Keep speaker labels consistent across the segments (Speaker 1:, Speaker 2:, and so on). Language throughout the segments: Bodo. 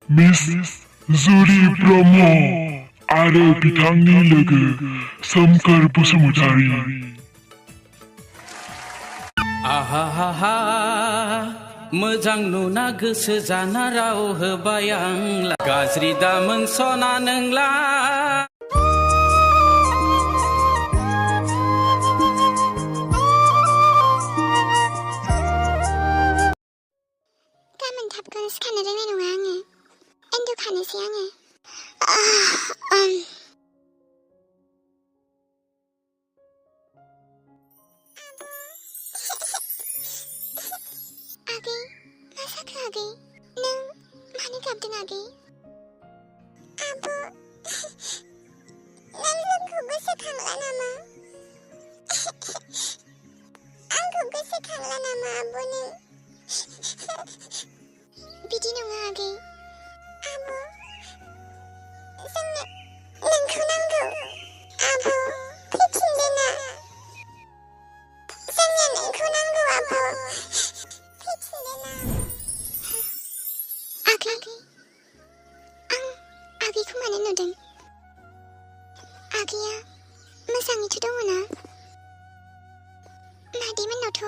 Speaker 1: मिस जुरि ब्रह्म आरो बिथांनि लोगो सोमखोर बसुमतारी।
Speaker 2: आहा मोजां नुना गोसो जाना राव होबाय आं गाज्रि दामोन सना नोंला।
Speaker 3: गाबोन थाबखौ सिखारनो रोंनाय नङा आङो। उन्दुखानोसै आङो। आगै, मा जाखो आगै? नों मानो गाबदों आगै? आब', नों जोंखौ गोसोखांला नामा? आंखौ गोसोखांला नामा आब' नों? बिदि नङा आगै। आब', जोंनो नोंखौ नांगौ। आब', फैफिनदो ना। जोंनो नोंखौ नांगौ आब'। फैफिनदो ना। आगै, आं आगैखौ मानो नुदों? आगैया मोजाङैथ' दङ ना? मादैमोननावथ'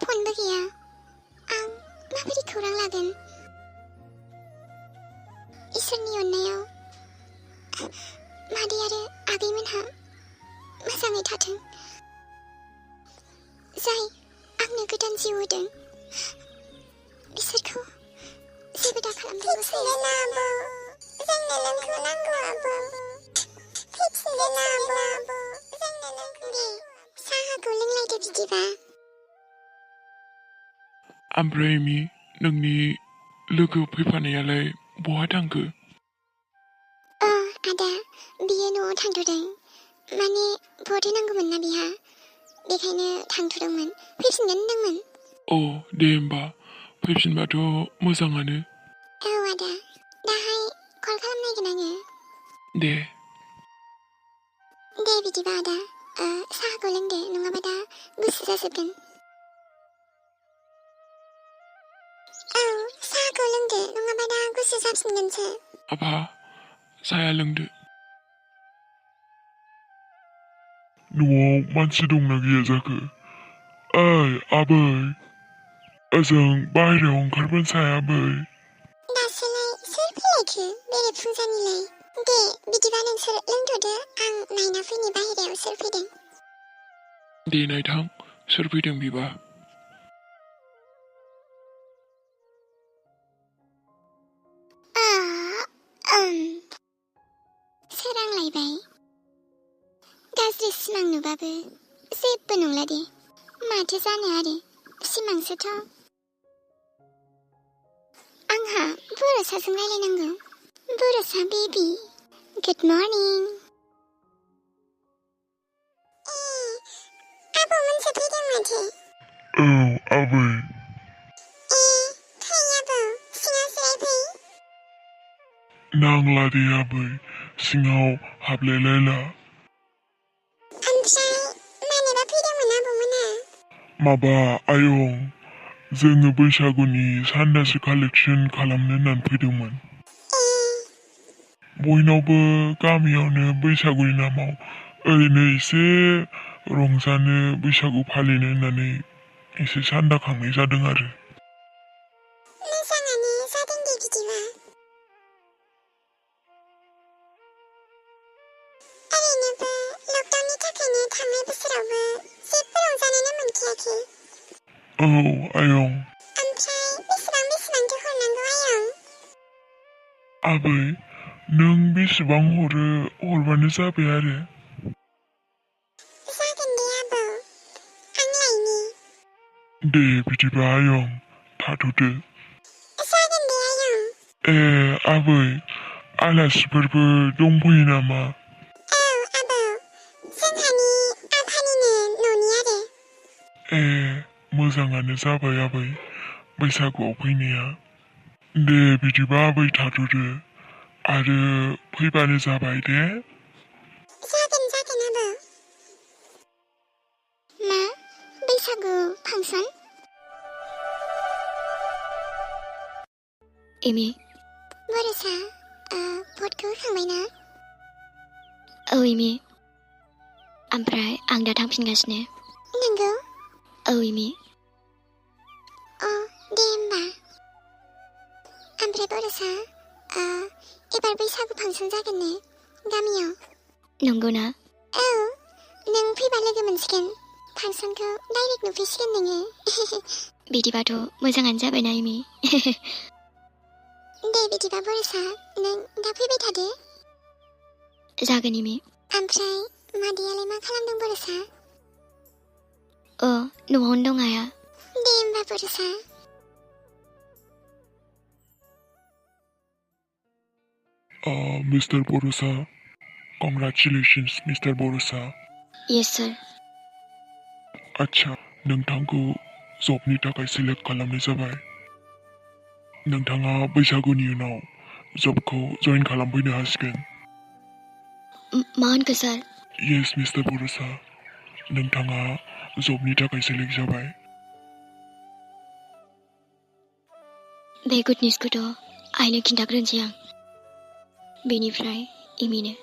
Speaker 3: फनबो गैया। आं माबोरै खौरां लागोन? इसोरनि अननायाव मादै आरो आगैमोनहा मोजाङै थाथों। जाय आंनो गोदान जिउ होदों बिसोरखौ जेबो दा खालामथों गसाया। जोंनो नोंखौ नांगौ आब'। फैफिनदो ना आब'। जोंनो नोंखौ। दे, साहाखौ लोंलायदो बिदिबा।
Speaker 1: ओमफ्राय एमि, नोंनि लोगो फैफानायालाय बहा थांखो?
Speaker 3: आदा, बियो न'आव थांथ'दों। माने भट होनांगौमोन ना बिहा, बेखायनो थांथ'दोंमोन। फैफिनगोन होनदोंमोन।
Speaker 1: दे होमबा, फैफिनबाथ' मोजाङानो।
Speaker 3: औ आदा, दाहाय कल खालामनायगोन आङो।
Speaker 1: दे
Speaker 3: बिदिबा आदा, साहाखौ लोंदो, नङाबा दा गुसु जाजोबगोन। औ, साहाखौ लोंदो, नङाबा दा गुसु जाफिनगोनसो।
Speaker 1: आफा, साया लोंदो। न'आव मानसि दंना गैया जाखो? ओइ आबै, ओजों बाहेरायाव ओंखारबोन साया आबै।
Speaker 3: दासोलाय सोर फैलायखो बेरेफुंजानिलाय? दे बिदिबा नोंसोर लोंथ'दो, आं नायना फैनि बाहेरायाव सोर फैदों।
Speaker 1: दे नायथां, सोर फैदों बिबा।
Speaker 3: सोरांलायबाय। गाज्रि सिमां नुबाबो जेबो नंला दे। माथो जानो आरो, सिमांसोथ'। आंहा बर'साजों रायलायनांगौ। बर'सा बेबि, गुड मर्निं। आब'मोनसो फैदों माथो।
Speaker 1: औ आबै।
Speaker 3: फै आबौ, सिङाव जिरायफै।
Speaker 1: नांला दे आबै, सिङाव हाबलायलायला।
Speaker 3: ओमफ्राय मानोबा फैदोंमोन आबौमोना?
Speaker 1: माबा आयं, जोङो बैसागुनि सान्दासो कालेक्सन खालामनो होननानै फैदोंमोन। बयनावबो गामियावनो बैसागुनि नामाव ओरैनो एसे रंजानो, बैसागु फालिनो होननानै एसे सान्दा खांनाय जादों आरो।
Speaker 3: मोजाङानो जादों दे बिदिबा। ओरैनोबो लकडाउननि थाखायनो थांनाय बोसोरावबो जेबो रंजानोनो मोनखायाखै।
Speaker 1: औ आयं।
Speaker 3: ओमफ्राय बेसेबांथो हरनांगौ आयं?
Speaker 1: आबै, नों बेसेबां हरो हरबानो जाबाय आरो।
Speaker 3: जागोन दे आबौ, आं लायनि।
Speaker 1: दे बिदिबा आयं, थाथ'दो।
Speaker 3: जागोन दे आयं।
Speaker 1: आबै, आलासिफोरबो दंफैयो नामा?
Speaker 3: औ आबौ, जोंहानि आफानिनो न'नि आरो।
Speaker 1: मोजाङानो जाबाय आबै, बैसागुआव फैनाया। दे बिदिबा आबै थाथ'दो, आरो फैबानो जाबाय दे।
Speaker 3: जागोन आबौ। मा बैसागु फांसन? एमि, बरसा भटखौ होखांबाय ना?
Speaker 4: औ इमि ओमफ्राय आं दा थांफिनगासिनो।
Speaker 3: नंगौ?
Speaker 4: औ इमि।
Speaker 3: दे होमबा। ओमफ्राय बरसा एबार बैसागु फांसन जागोन ने गामियाव?
Speaker 4: नंगौ ना?
Speaker 3: औ नों फैबा लोगो मोनसिगोन। फांसनखौ डाइरेक्ट नुफैसिगोन नोङो।
Speaker 4: बिदिबाथ' मोजाङानो जाबायना इमि।
Speaker 3: दे बिदिबा बरसा नों दा फैबाय थादो।
Speaker 4: जागोन इमि।
Speaker 3: ओमफ्राय मादैयालाय मा खालामदों बरसा?
Speaker 4: न'आवनो दं आया।
Speaker 3: दे होमबा बरसा।
Speaker 1: Mr. Borosa, congratulations, Mr. Borosa.
Speaker 4: Yes sir.
Speaker 1: अच्छा, नोंथांखौ जबनि थाखाय सेलेक्ट खालामनाय जाबाय। नोंथाङा बैसागुनि उनाव जबखौ जइन खालामफैनो हासिगोन।
Speaker 4: मा होनखो सार?
Speaker 1: येस मिस्टार बरसा, नोंथाङा जबनि थाखाय सेलेक्ट जाबाय।
Speaker 4: बे गुड निउसखौथ' आइनो खिन्थाग्रोनोसै आं। बेनिफ्राय इमिनो।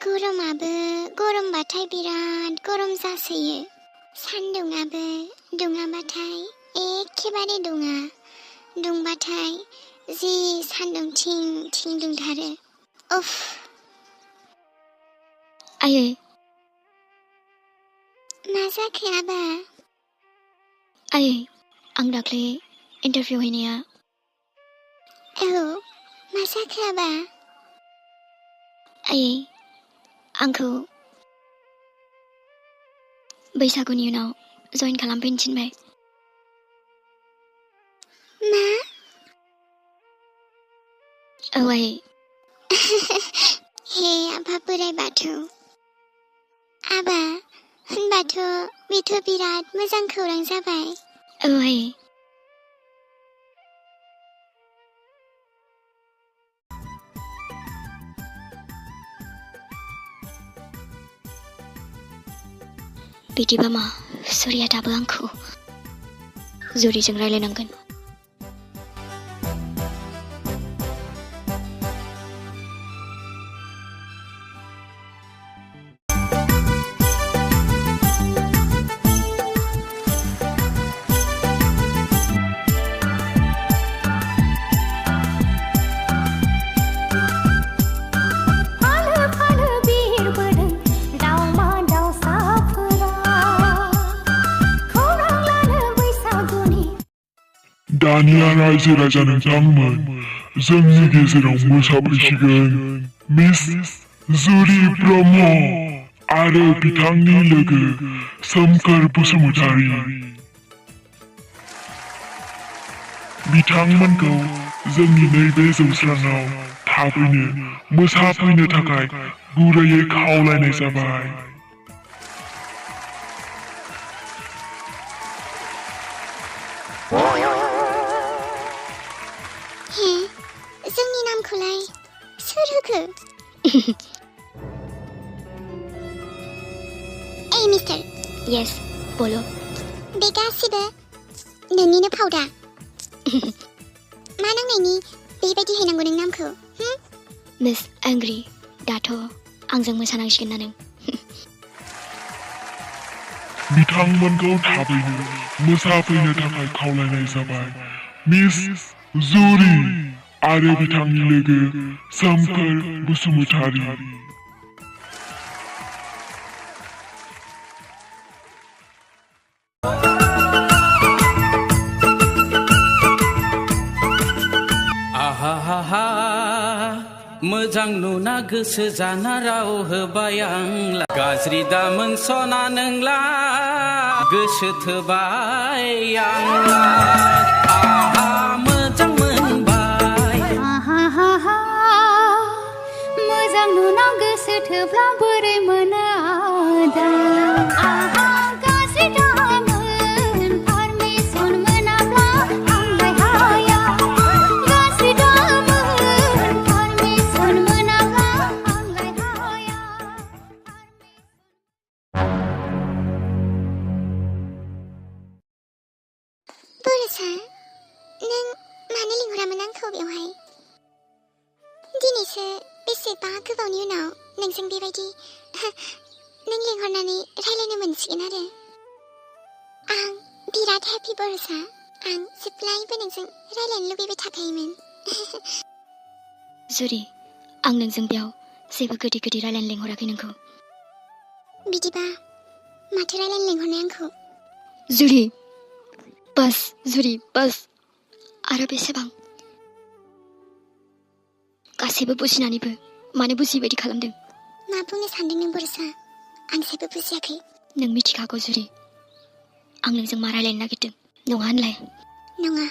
Speaker 3: गरमाबो गरमबाथाय बिराद गरम जासोयो। सान्दुङाबो दुङाबाथाय एखेबारे दुङा। दुंबाथाय जि सान्दुं थिं थिं दुंथारो। उफ।
Speaker 4: आयै
Speaker 3: मा जाखो आबा?
Speaker 4: आयै आं दाख्लै इन्टारभिउ हैनाया।
Speaker 3: औ मा जाखो आबा?
Speaker 4: आयै आंखौ बैसागुनि उनाव जइन खालामफैनो थिनबाय।
Speaker 3: मा?
Speaker 4: औ आयै।
Speaker 3: हे आफा बोराइ बाथौ। आबा होनबाथ' बेथ' बिराद मोजां खौरां जाबाय।
Speaker 4: औ आयै। बिदिबा मा सुरिया दाबो आंखौ जुरिजों रायलायनांगोन।
Speaker 1: दानिया रायजो राजा नोंथांमोन, जोंनि गेजेराव मोसाफैसिगोन मिस जुरि ब्रह्म आरो बिथांनि लोगो सोमखोर बसुमतारी। बिथांमोनखौ जोंनि नैबे जौस्राङाव थाबैनो मोसाफैनो थाखाय गुरैयै खावलायनाय जाबाय।
Speaker 3: हे जोंनि नामखौलाय सोर होखो? ओइ मिस्टार।
Speaker 4: येस बोलो।
Speaker 3: बे गासिबो नोंनिनो फावदा। मा नांनायनि बेबायदि हैनांगौ नों नामखौ?
Speaker 4: मिस एंग्रि दाथ' आंजों मोसानांसिगोन ना नों।
Speaker 1: बिथांमोनखौ थाबैनो मोसाफैनो थाखाय खावलायनाय जाबाय मिस जुरि आरो बिथांनि लोगो सोमखोर बसुमतारी।
Speaker 2: आहा मोजां नुना गोसो जाना राव होबाय आंला। गाज्रि दा मोनसना नोंला गोसो थोबाय आंला। आहा मोजां मोनबाय।
Speaker 5: मोजां नुना गोसो थोब्ला बोरै मोना आदा।
Speaker 3: बरसा नों मानो लिंहरामोन आंखौ बेवहाय दिनैसो बेसेबा गोबावनि उनाव नोंजों बेबायदि नों लिंहरनानै रायलायनो मोनसिगोन आरो आं बिराद हेपि बरसा आं जेब्लायबो नोंजों रायलायनो लुबैबाय थाखायोमोन
Speaker 4: जुरि आं नोंजों बेयाव जेबो गोदै गोदै रायलायनो लिंहराखै नोंखौ
Speaker 3: बिदिबा माथो रायलायनो लिंहरनाय आंखौ
Speaker 4: जुरि बस आरो बेसेबां गासैबो बुजिनानैबो मानो बुजियै बायदि खालामदों
Speaker 3: मा बुंनो सानदों नों बरसा आं जेबो बुजियाखै
Speaker 4: नों मिथिखागौ जुरि आं नोंजों मा रायलायनो नागिरदों नङा होनलाय
Speaker 3: नङा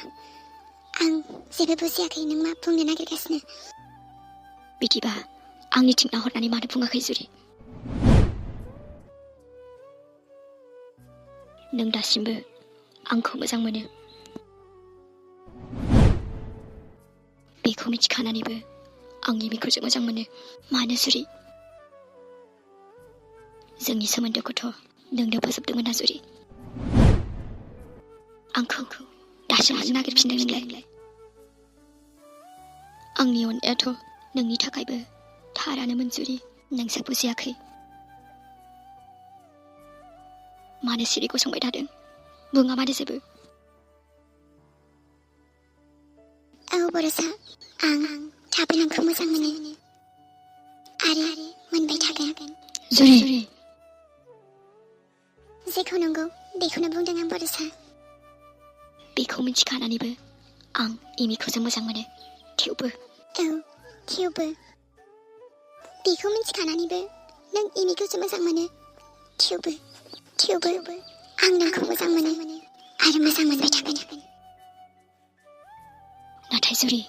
Speaker 3: आं जेबो बुजियाखै नों मा बुंनो नागिरगासिनो
Speaker 4: बिदिबा आंनिथिं नाहरनानै मानो बुङाखै जुरि नों दासिमबो आंखौ मोजां मोनो बेखौ मिथिखानानैबो आं इमिखौसो मोजां मोनो मानो जुरि जोंनि सोमोन्दोखौथ' नोंनो फोजोबदोंमोन ना जुरि आंखौ दासो मानो नागिरफिनदों नोंलाय आंनि अननायाथ' नोंनि थाखायबो थारानोमोन जुरि नोंसो बुजियाखै मानो सिरि गसंबाय थादों बुङा मानो जेबो
Speaker 3: औ बरसा आं थाबै नोंखौ मोजां मोनो आरो मोनबाय थागोन
Speaker 4: जुरि
Speaker 3: जेखौ नंगौ बेखौनो बुंदों आं बरसा
Speaker 4: बेखौ मिथिखानानैबो आं इमिखौसो मोजां मोनो थेवबो
Speaker 3: औ थेवबो बेखौ मिथिखानानैबो नों इमिखौसो मोजां मोनो थेवबो आं नोंखौ मोजां मोनो आरो मोजां मोनबाय थागोन
Speaker 4: नाथाय जुरि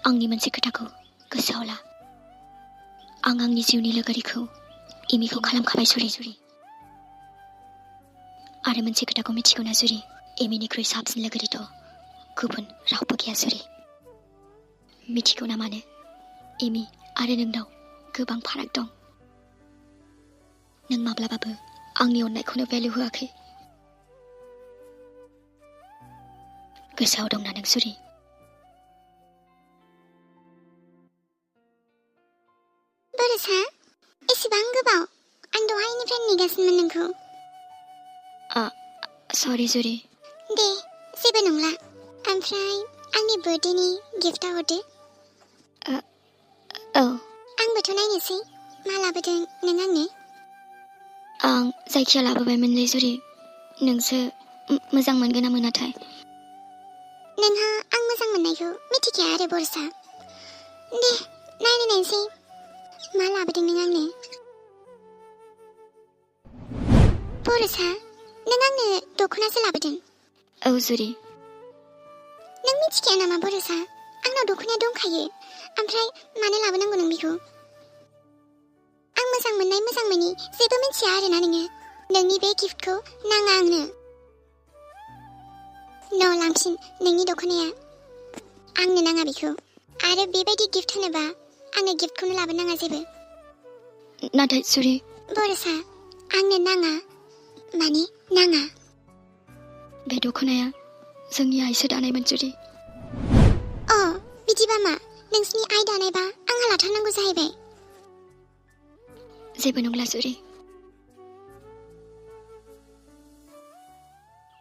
Speaker 4: आंनि मोनसे खोथाखौ गोसोआव ला आं आंनि जिउनि लोगोरिखौ इमिखौ खालामखाबाय जुरि आरो मोनसे खोथाखौ मिथिगौ ना जुरि एमिनिख्रुइ साबसिन लोगोरिथ' गुबुन रावबो गैया जुरि मिथिगौ ना मानो एमि आरो नोंनाव गोबां फाराग दं नों माब्लाबाबो आंनि अननायखौनो भेलु होआखै गोसोआव दंना नों जुरि
Speaker 3: बरसा एसेबां गोबाव आं दहायनिफ्राय नेगासिनोमोन नोंखौ
Speaker 4: सरि जुरि
Speaker 3: दे जेबो नंला ओमफ्राय आंनि बार्थडेनि गिफ्टआ हरदो
Speaker 4: औ
Speaker 3: आंबोथ' नायनोसै मा लाबोदों नों आंनो
Speaker 4: आं जायखिया लाबोबायमोनलै जुरि नोंसो मोजां मोनगोन ना मोनाथाय
Speaker 3: नोंहा आं मोजां मोननायखौ मिथिखाया आरो बरसा दे नायनोसै मा लाबोदों नों आंनो बरसा नों आंनो दख'नासो लाबोदों
Speaker 4: औ जुरि
Speaker 3: नों मिथिखाया नामा बरसा आंनाव दख'नाया दंखायो ओमफ्राय मानो लाबोनांगौ नों बेखौ आं मोजां मोनि जेबो मिथिया आरोना नोङो नोंनि बे गिफ्टखौ नाङा आंनो न' लांफिन नोंनि दख'नाया आंनो नाङा बेखौ आरो बेबायदि गिफ्ट होनोबा आंनो गिफ्टखौनो लाबोनाङा जेबो
Speaker 4: नाथाय जुरि
Speaker 3: बरसा आंनो नाङा माने नाङा
Speaker 4: बे दख'नाया जोंनि आइसो दानायमोन जुरि
Speaker 3: बिदिबा मा नोंसिनि आइ दानायबा आंहा लाथारनांगौ जाहैबाय
Speaker 4: जेबो नंला जुरि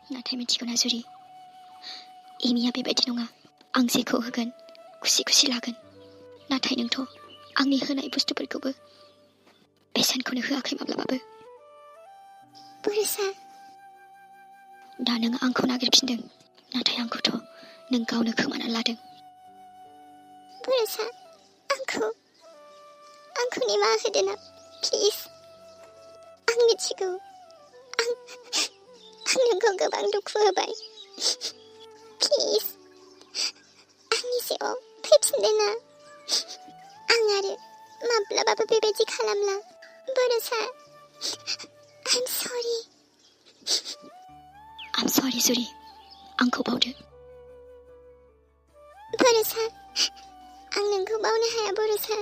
Speaker 4: नाथाय मिथिगौ ना जुरि एमिया बेबायदि नङा आं जेखौ होगोन खुसि लागोन नाथाय नोंथ' आंनि होनाय बुस्थुफोरखौबो बेसेनखौनो होआखै माब्लाबाबो
Speaker 3: बरसा
Speaker 4: दा नों आंखौ नागिरफिनदों नाथाय आंखौथ' नों गावनो खोमाना लादों
Speaker 3: बरसा आंखौ निमाहा होदो ना प्लिज आं मिथिगौ आं नोंखौ गोबां दुखु होबाय प्लिज आंनि जिउआव फैफिनदो ना आं आरो माब्लाबाबो बेबायदि खालामला बरसा I'm
Speaker 4: sorry जुरि आंखौ बावदो
Speaker 3: बरसा आं नोंखौ बावनो हाया बरसा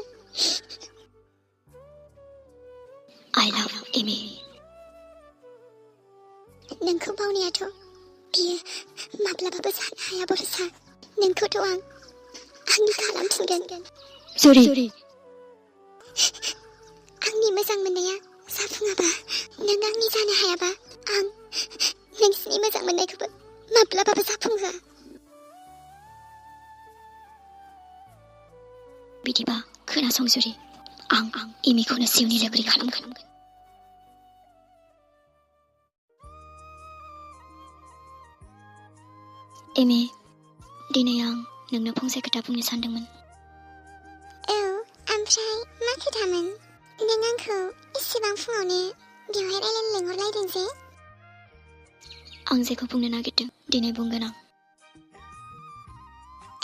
Speaker 4: I love एमि
Speaker 3: नोंखौ बावनायाथ' बियो माब्लाबाबो जानो हाया बरसा नोंखौथ' आं आंनि खालामफिनगोन
Speaker 4: जुरि
Speaker 3: आंनि मोजां मोननाया जाफुङाबा नों आंनि जानो हायाबा आं नोंसिनि मोजां मोननायखौबो माब्लाबाबो जाफुंहोआ
Speaker 4: बिदिबा खोनासं जुरि आं एमिखौनो जिउनि लोगोरि खालामगोन एमि दिनै आं नोंनो फंसे खोथा बुंनो सानदोंमोन
Speaker 3: औ ओमफ्राय मा खोथामोन नों आंखौ इसेबां फुङावनो बेवहाय रायलायनो लेंहरलायदों जे
Speaker 4: आं जेखौ बुंनो नागिरदों दिनै बुंगोन आं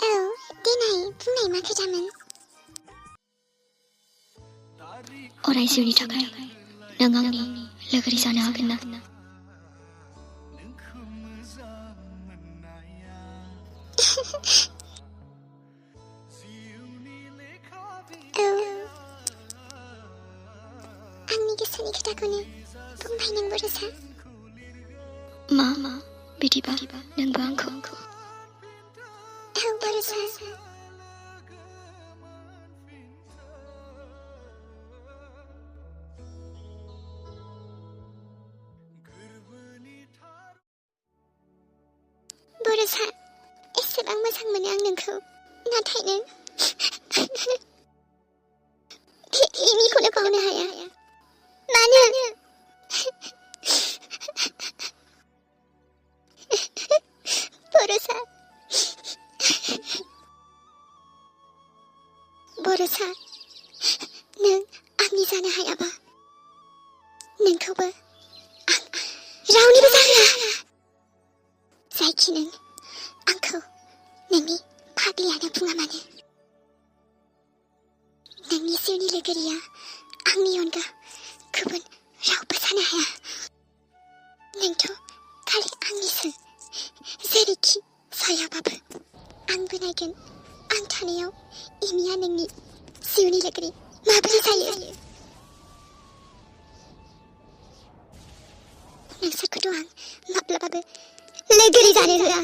Speaker 3: औ देनाय बुंनाय मा खोथामोन
Speaker 4: अराय जिउनि थाखाय नों आंनि लोगोरि जानो हागोन ना
Speaker 3: औ आंनि गोसोनि खोथाखौनो बुंबाय नों बरसा
Speaker 4: मा बिदिबा नोंबो आंखौ
Speaker 3: औ बरसा बरसा एसेबां मोजां मोनो आं नोंखौ नाथाय नों एमिखौनो बावनो हाया मानो बरसा बरसा नों आंनि जानो हायाबा नोंखौबो आं रावनिबो जानो हाया जायखि नों आंखौ नोंनि फाग्लियानो बुङा मानो नोंनि जिउनि लोगोरिया आंनि अनगा गुबुन रावबो जानो हाया नोंथ' खालि आंनिसो जेरैखि जायाबाबो आंबो नायगोन आं थानायाव एमिया नोंनि जिउनि लोगोरि माबोरै जायो नोंसोरखौथ' आं माब्लाबाबो लोगोरि जानो होआ